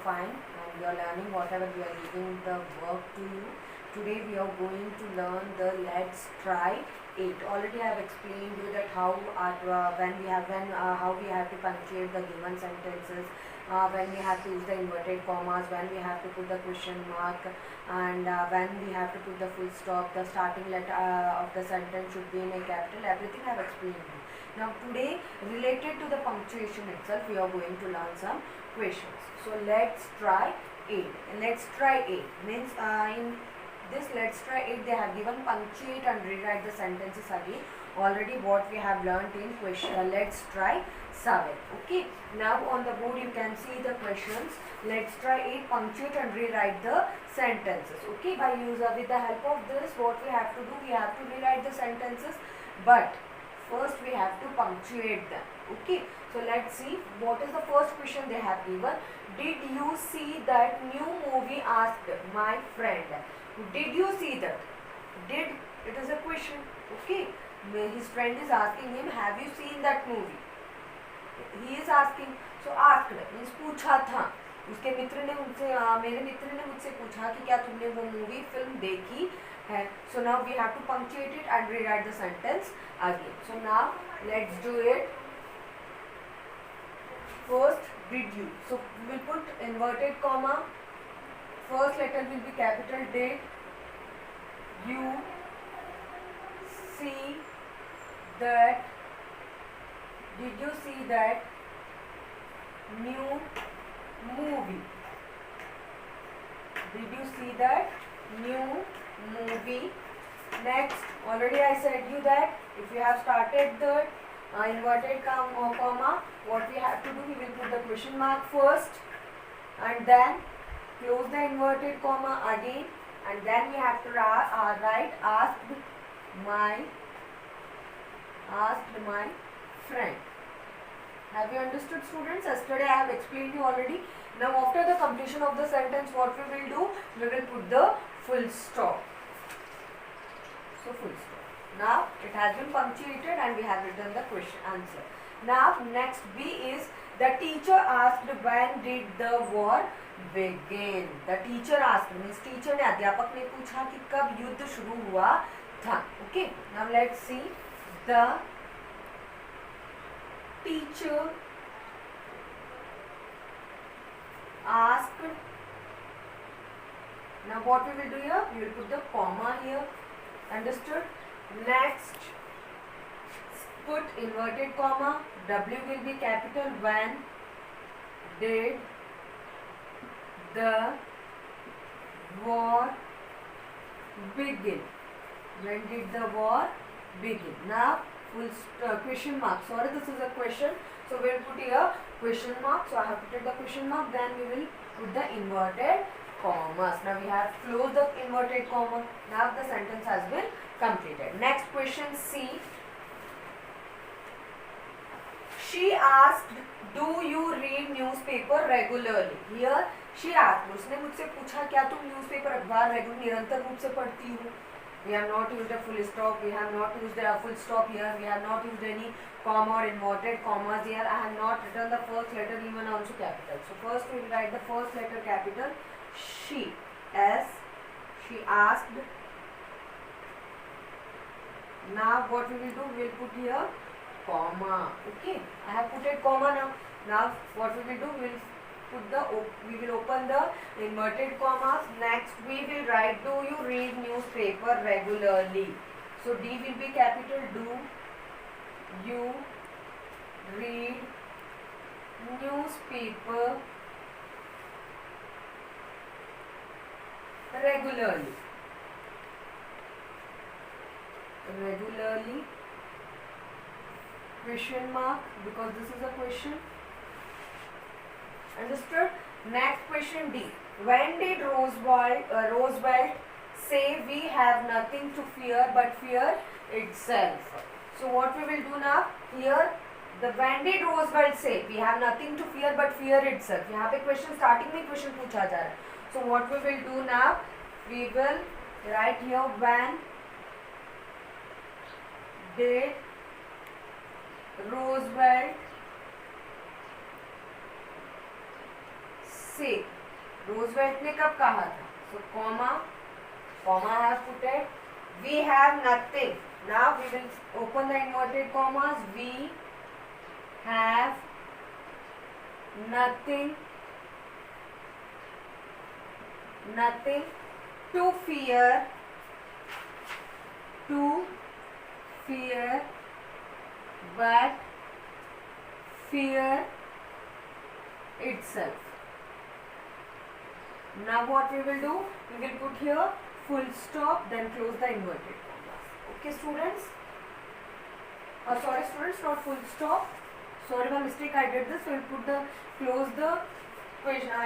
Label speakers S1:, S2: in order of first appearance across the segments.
S1: fine and you are learning whatever we are giving the work to you. Today we are going to learn the let's try it. Already I have explained you that how we have to punctuate the given sentences, when we have to use the inverted commas, when we have to put the question mark, and when we have to put the full stop. The starting letter of the sentence should be in a capital. Everything I have explained you. Now today, related to the punctuation itself, we are going to learn some questions. So let's try it. Let's try it means in this let's try it they have given punctuate and rewrite the sentences again. Already what we have learnt in question let's try 7. Okay, now on the board you can see the questions. Let's try it, punctuate and rewrite the sentences. Okay, by with the help of this, what we have to do, we have to rewrite the sentences, but first we have to punctuate them. Okay, so let's see what is the first question they have given. Did you see that new movie? Asked my friend. Did you see that? Did, it is a question. Okay, his friend is asking him, have you seen that movie? He is asking. So asked means पूछा था. उसके मित्र ने उनसे मेरे मित्र ने मुझसे पूछा कि क्या तुमने वो मूवी फिल्म देखी है. So now we have to punctuate it and rewrite the sentence again. So now let's do it. First, did you? So we will put inverted comma. First letter will be capital. Did you see that? Did you see that new movie? Did you see that new movie? Next, already I said you that if you have started the inverted comma, what we have to do, we will put the question mark first and then close the inverted comma again, and then we have to write asked my friend. Have you understood, students? Yesterday I have explained you already. Now after the completion of the sentence, what we will do, we will put the full stop. So full stop. Now it has been punctuated and we have written the question answer. Now next B is the teacher asked when did the war begin. The teacher asked means teacher ने अध्यापक ने पूछा कि कब युद्ध शुरू हुआ था. Okay. Now let's see the teacher asked. Now what we will do here? We will put the comma here. Understood? Next, put inverted comma. W will be capital. When did the war begin? When did the war begin? Now full question mark. Sorry, this is a question, so we will put here question mark. So I have put the question mark, then we will put the inverted commas. Now we have closed the inverted comma. Now the sentence has been completed. Next question C. She asked, do you read newspaper regularly? Here she asked, उसने मुझसे पूछा क्या तुम newspaper अखबार निरंतर रूप से पढ़ती हो? We have not used a full stop. We have not used a full stop here. We have not used any comma or inverted commas here. I have not written the first letter even also capital. So first we will write the first letter capital. She, S. She asked. Now what we will do? We will put here comma. Okay. I have put it comma now. Now what we will do? We will open the inverted commas. Next we will write, do you read newspaper regularly? So D will be capital. Do you read newspaper regularly? Regularly, question mark, because this is a question. Understood? Next question D. When did Roosevelt say we have nothing to fear but fear itself? So what we will do now? Here the when did Roosevelt say we have nothing to fear but fear itself. यहाँ पे question starting में question पूछा जा रहा है. So what we will do now? We will write here when did Roosevelt say Roosevelt ने कब कहा था? So comma I have put it. We have nothing. Now we will open the inverted commas. We have nothing to fear but fear itself. Now what we will do? We will put here full stop, then close the inverted commas. Okay students? Sorry students, not full stop. Sorry, by mistake I did this. We will put the close the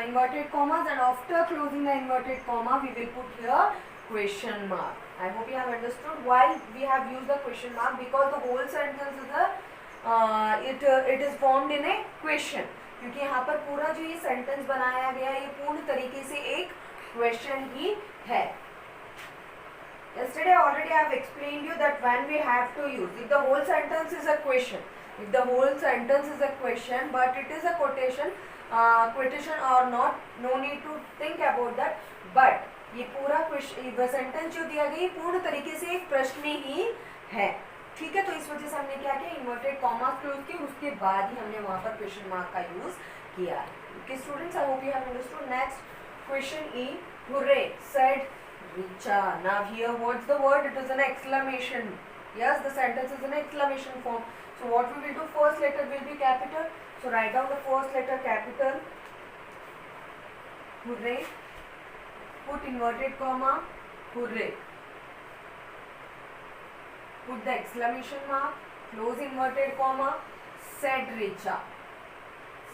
S1: inverted commas, and after closing the inverted comma we will put here question mark. I hope you have understood why we have used the question mark, because the whole sentence is it is formed in a question. क्योंकि यहाँ पर पूरा जो ये sentence बनाया गया है ये पूर्ण तरीके से एक क्वेश्चन ही है. Yesterday already I have explained you that when we have to use, if the whole sentence is a question, but it is a quotation or not, no need to think about that. But ये पूरा sentence जो दिया गया पूर्ण तरीके से एक प्रश्न ही है. ठीक है, तो इस वजह से हमने क्या किया, इन्वर्टेड कॉमास क्लोज किए, उसके बाद ही हमने वहां पर क्वेश्चन मार्क का यूज किया. Okay students, I hope you have understood. Next question E, hurray said Richa. Now here what's the word? It is an exclamation. Yes, the sentence is in exclamation form. So what we will do, first letter will be capital. So write down the first letter capital. Hooray. Put inverted comma. Hooray. Put the exclamation mark. Close inverted comma. Said Richa.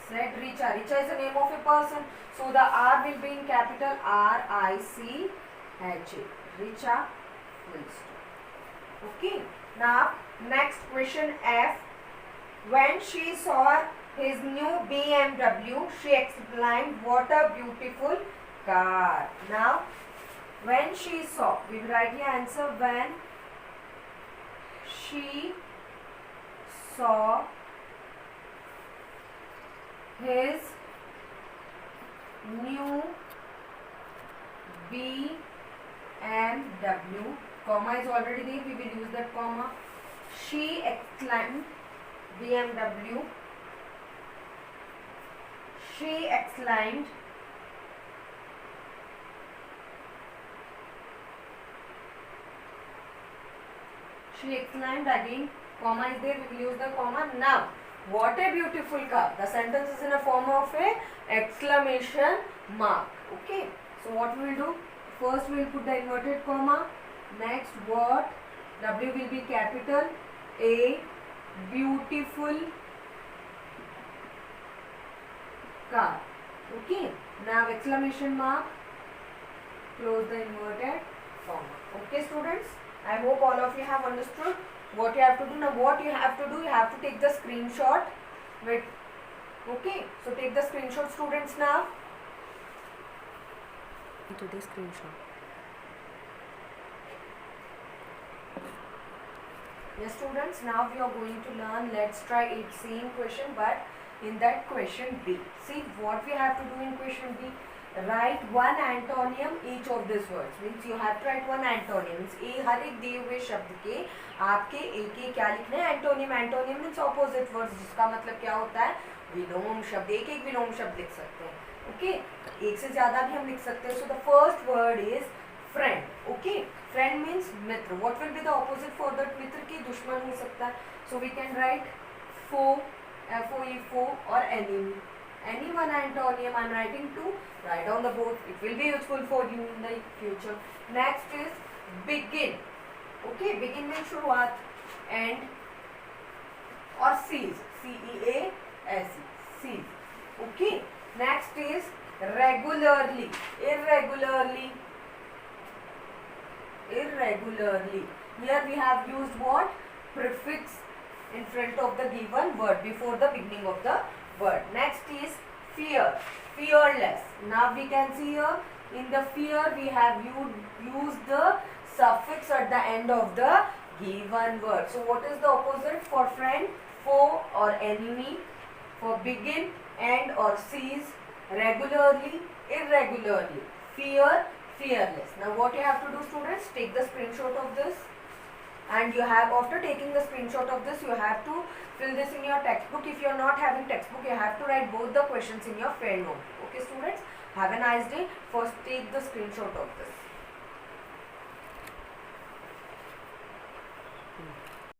S1: Said Richa. Richa is the name of a person. So the R will be in capital R-I-C-H-A. Richa. Full stop. Okay, now next question F. When she saw his new BMW, she exclaimed, "What a beautiful car!" Now, when she saw, we will write the answer. When she saw his new BMW, comma is already there, we will use that comma. She exclaimed, BMW. She exclaimed, again, comma is there, we will use the comma. Now, what a beautiful car. The sentence is in a form of a exclamation mark. Okay, so what we will do? First we will put the inverted comma. Next what? W will be capital. A beautiful car. Okay. Now exclamation mark. Close the inverted comma. Okay students. I hope all of you have understood what you have to do. Now what you have to do? You have to take the screenshot. Wait. Okay. So take the screenshot students now. To the screenshot. Yes students, now we are going to learn, let's try it same question but in that question B. See what we have to do in question B. Write one antonym each of these words. Means you have to write one antonym. Means हर एक दिए हुए शब्द के आपके एक क्या लिखना है? Antonym. Antonym means opposite words, जिसका मतलब क्या होता है? विलोम शब्द. एक एक विलोम शब्द लिख सकते हैं. ओके, एक से ज्यादा भी हम लिख सकते हैं. So the first word is friend. Okay, friend means मित्र. What will be the opposite for that? मित्र की दुश्मन हो सकता है. So we can write foe, FOE, foe, और enemy. Any one antonym I am writing to. Write down the both. It will be useful for you in the future. Next is begin. Okay, begin means शुरुआत. End or cease. CEASE. Cease. Okay. Next is regularly. Irregularly. Here we have used what? Prefix in front of the given word before the beginning of the word. Next is fear. Fearless. Now we can see here in the fear we have used the suffix at the end of the given word. So what is the opposite for friend? Foe or enemy. For begin, end or cease. regularly, irregularly, fear, fearless. Now what you have to do, students, take the screenshot of this, and you have, after taking the screenshot of this, you have to fill this in your textbook. If you are not having textbook, you have to write both the questions in your fair notebook. Okay students, have a nice day. First take the screenshot of this.